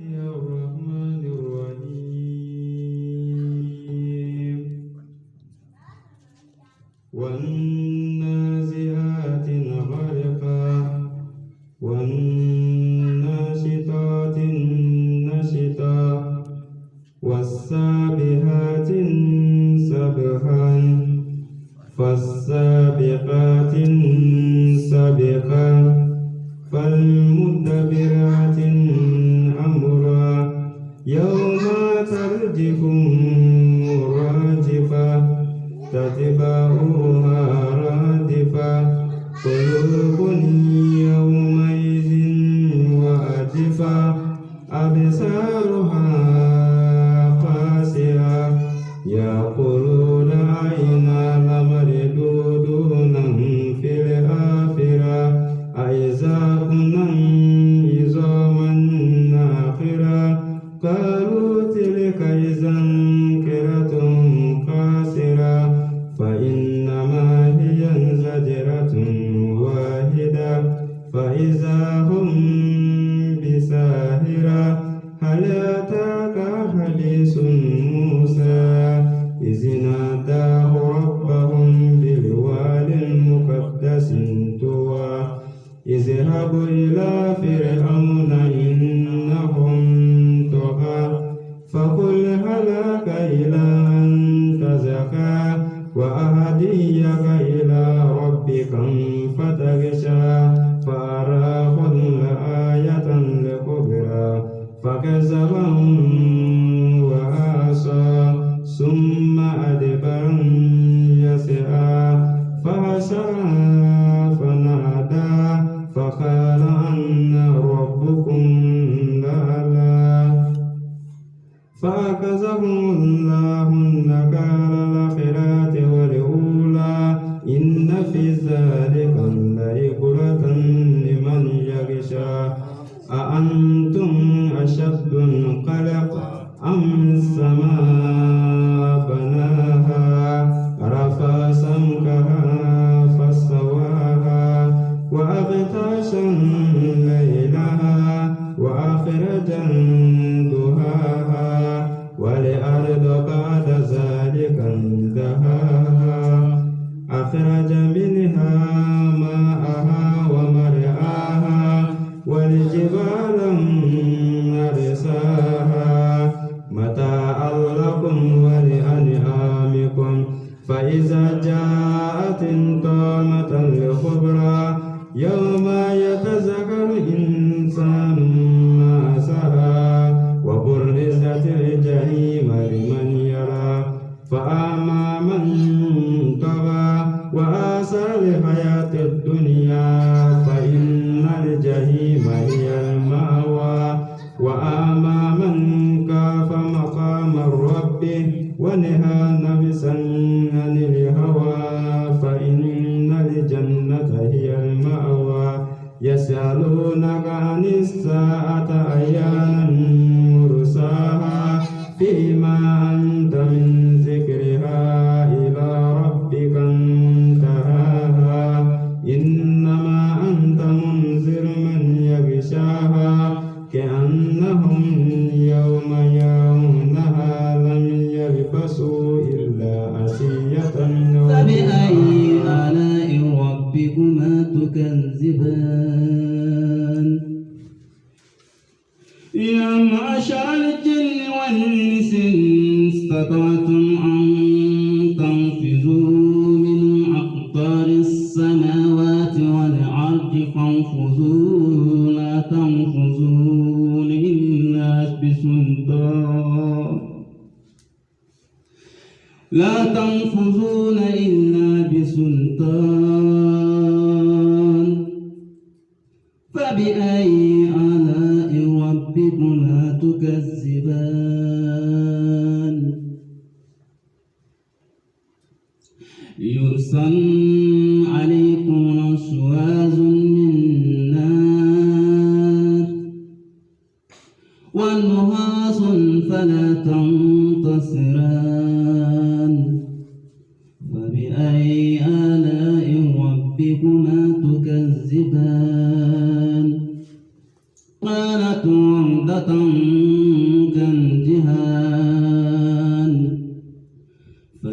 الرحمن الرحيم والنازعات غرقا والناشطات نشطا والسابحات سبحا فالسابقات سبقا فالمدبرات أمرا يوم ترجف راجفة تتبعها رادفة قلوب يومئذ واجفة أبصارها خاشعة يقولون أين لمردودون في الآخرة أإذا كنا عظاما ناخرة قالوا تلك إذا كرة خاسرة فإنما هي زجرة واحدة فإذا هم بساهرة هل أتاك حديث موسى إذ ناداه ربهم بالواد المقدس طوى اذهب إلى فرعون إنهم طغى فقل هلك إلى أن تزكى وأهديك إلى ربك فتغشى فأراه الآية الكبرى فكذبهم وعصى ثم أدبر يسعى فحشر فنادى فقال أنا ربكم الأعلى فأخذهم الله النكال الآخرة والأولى إن في ذلك لعبرة لمن يخشى أأنتم أشد خلقا أم السماء بناها رفع سمكها فسواها وأغطش ليلها وأخرج ضحاها والأرض بعد ذلك دحاها أخرج منها ماءها ومرعاها والجبال أرساها متاعا لكم ولأنعامكم فإذا جاءت الطامة الكبرى يوم يتذكر الإنسان ما سعى وبرزت الجحيم لمن يرى فأما من طغى وآثر الحياة الدنيا فإن الجحيم هي المأوى وأما من خاف مقام ربه ونهى نفسا عن الهوى فإن الجنة هي المأوى يسألونك عن الساعة أيان مرساها فيما أنت من ذكرها إلى ربك انتهاها إنما أنت منذر من يغشاها كأنهم يوم يرونها لم يلبسوا إلا عشية فبأي آلاء ربكما تكذبان يا معشر الجن والإنس إن استطعتم أن تنفذوا من أقطار السماوات والأرض فانفذوا لا تنفذون إلا بسلطان لا تنفذون إلا بسلطان فبأي آلاء ربكما تكذبان يرسل عليكم أشواظ من نار ونحاس فلا تنتصران فبأي آلاء ربكما تكذبان قالت عمدة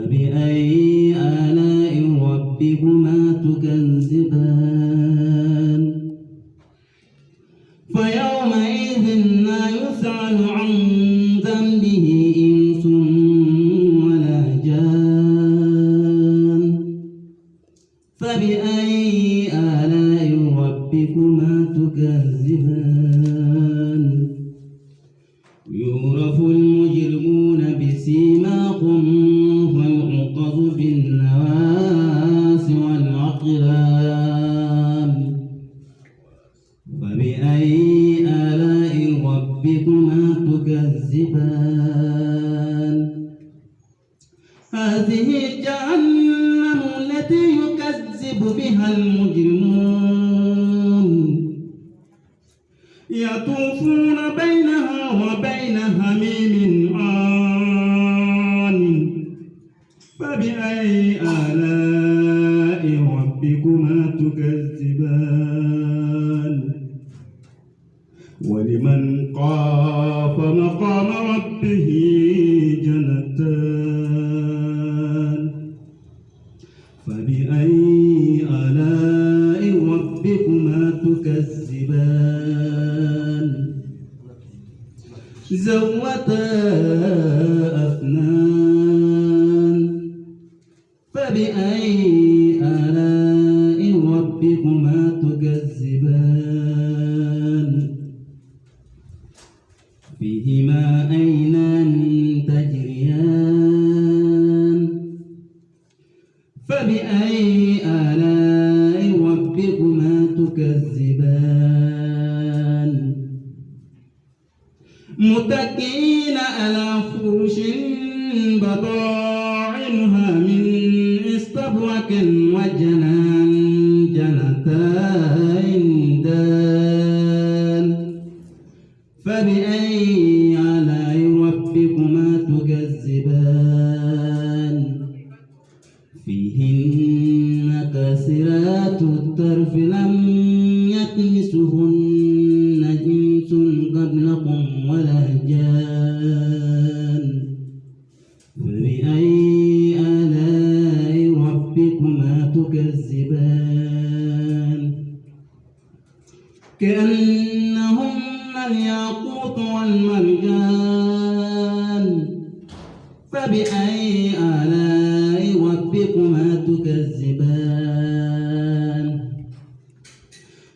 فبأي آلاء ربكما تكذبان فيومئذ لا يسأل عن ذنبه إنس ولا جان فبأي آلاء ربكما تكذبان يعرف المجرمون بسيماهم فيعقب بالنواصي والأقدام فبأي آلاء ربكما تكذبان هذه جهنم التي يكذب بها المجرمون يطوفون بينها وبين حميم آن فبأي آلاء ربكما تكذبان ولمن خاف مقام ربه جنتان فبأي آلاء ربكما تكذبان ذواتا أفنان فبأي آلاء ربكما تكذبان فيهما عينان تجريان فبأي آلاء ربكما تكذبان متكئين على فرش بطائنها من استبرق وجنان جنتين دان فبأي آلاء ربكما تكذبان فيهن كاسرات الطرف لم يطمسهن جنس قبلكم ولا جان فبأي آلاء ربكما تكذبان كأنهن الياقوت والمرجان فبأي آلاء ربكما تكذبان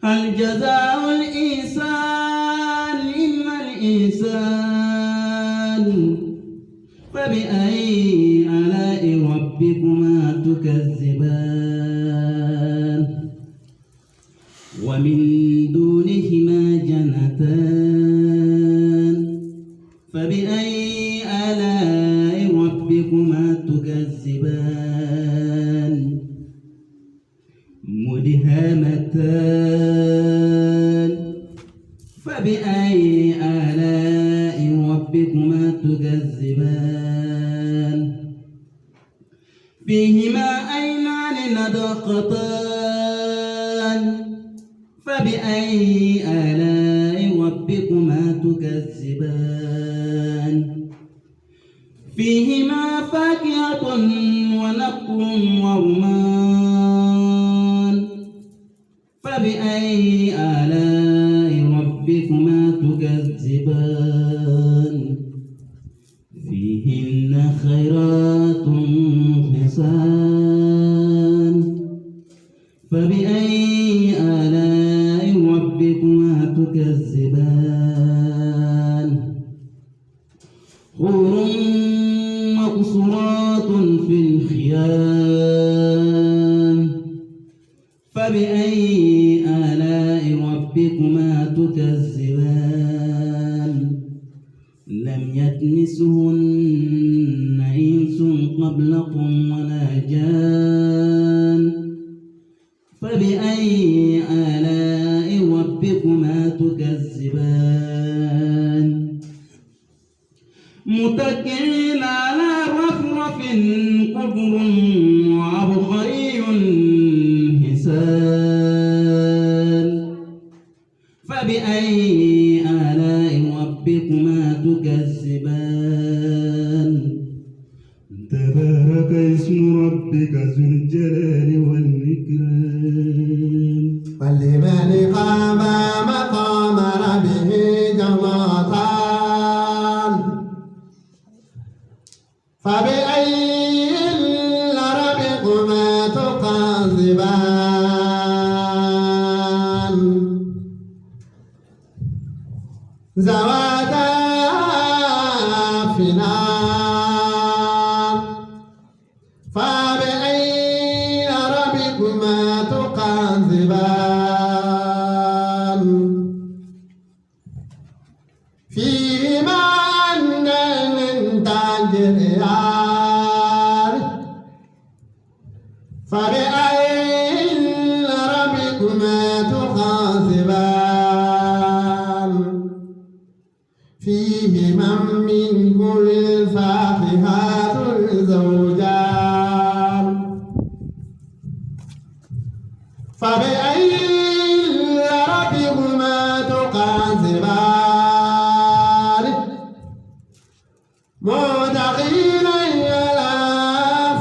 هل جزاء الإحسان إلا الإحسان فبأي آلاء ربكما تكذبان ومن دونهما جنتان فبأي آلاء ربكما تكذبان مدهامتان فبأي آلاء ربكما تكذبان فيهما عينان نضاختان فبأي آلاء ربكما تكذبان فيهما فاكهة ونخل ورمان فبأي آلاء ربكما تكذبان فيهن خيرات حسان فبأي آلاء ربكما تكذبان حور مقصورات في الخيام فبأي آلاء ربكما تكذبان لم يطمسهن إنس قبلكم ولا جان فبأي آلاء ربكما تكذبان متكئين على رفرف خضر وعبقري حسان فبأي آلاء ربكما تكذبان تبارك اسم ربك ذو الجلال والإكرام. ولمن قام مقام ربه جنتان فبأي ربكما تكذبان ذواتا أفنان فبأي ربكما تكذبان فيهما عينان تجريان فبأي ربكما تكذبان فيهما من كل فاكهة زوجان فبأي ربكما تكذبان متكئين على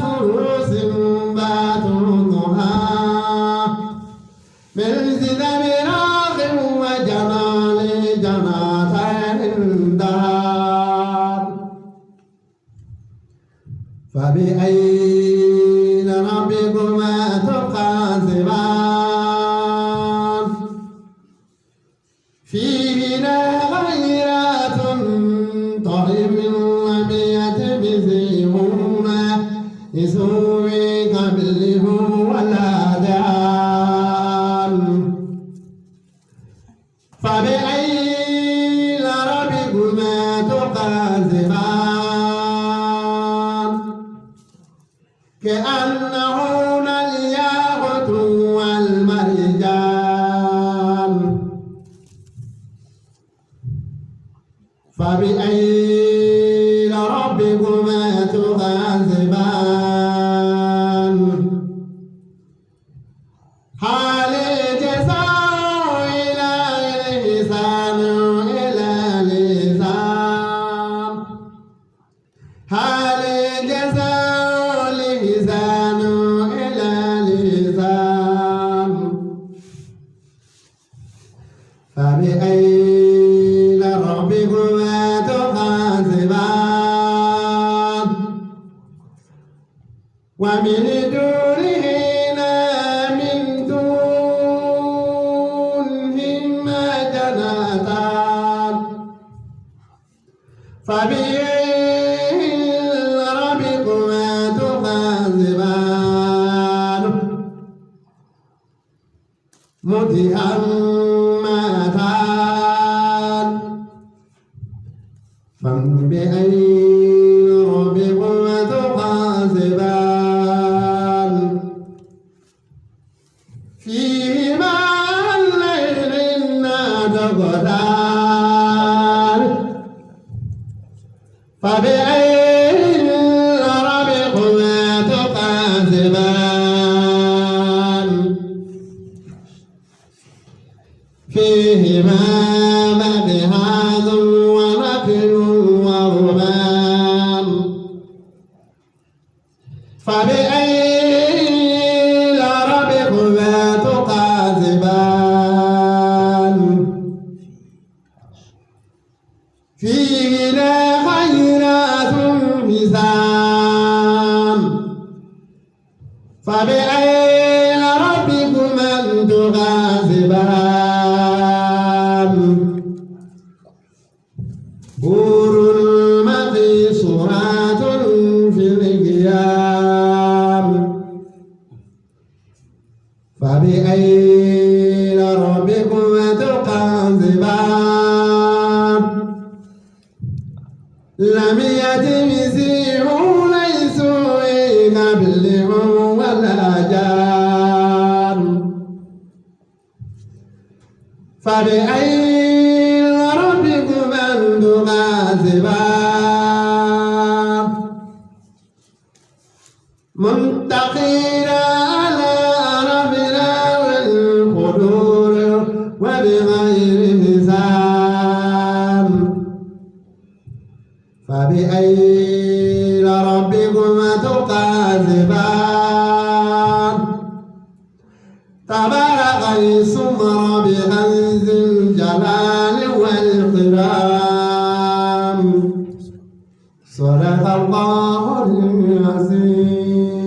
فرش بطونها من زنبراق وجنان جنتين دار فبأي ربكما تكذبان فيهما خيرات طيب لم يطمثهما إنس قبلهم ولا جان فبأي ربكما تكذبان كأنهن الياقوت والمرجان فبأي ربكما تكذبان هل الجزاء إلا الإحسان إلى الإحسان هل الجزاء الإحسان إلى الإحسان فبأي ربكما تكذبان ومن دونهن من دونهما جنتان فبأي ربكما تكذبان مدهامتان فبأي ربكما تكذبان فيهما الليل نادقتان فبأي ربكما تكذبان فيهما مدهاز ونخل ورمان فبأي ربكما تكذبان فيهما خيرات حسان فبأي ربكما تكذبان حور مقصورات في الخيام فبأي ربكما تكذبان لم يطمثهن إنس قبلهم ولا جان فبأي ربكما تكذبان متكئين على ربنا والقدور وبغير حساب فبأي ربكما تبارك اسم ربك ذي الجلال والإكرام صدق الله العظيم.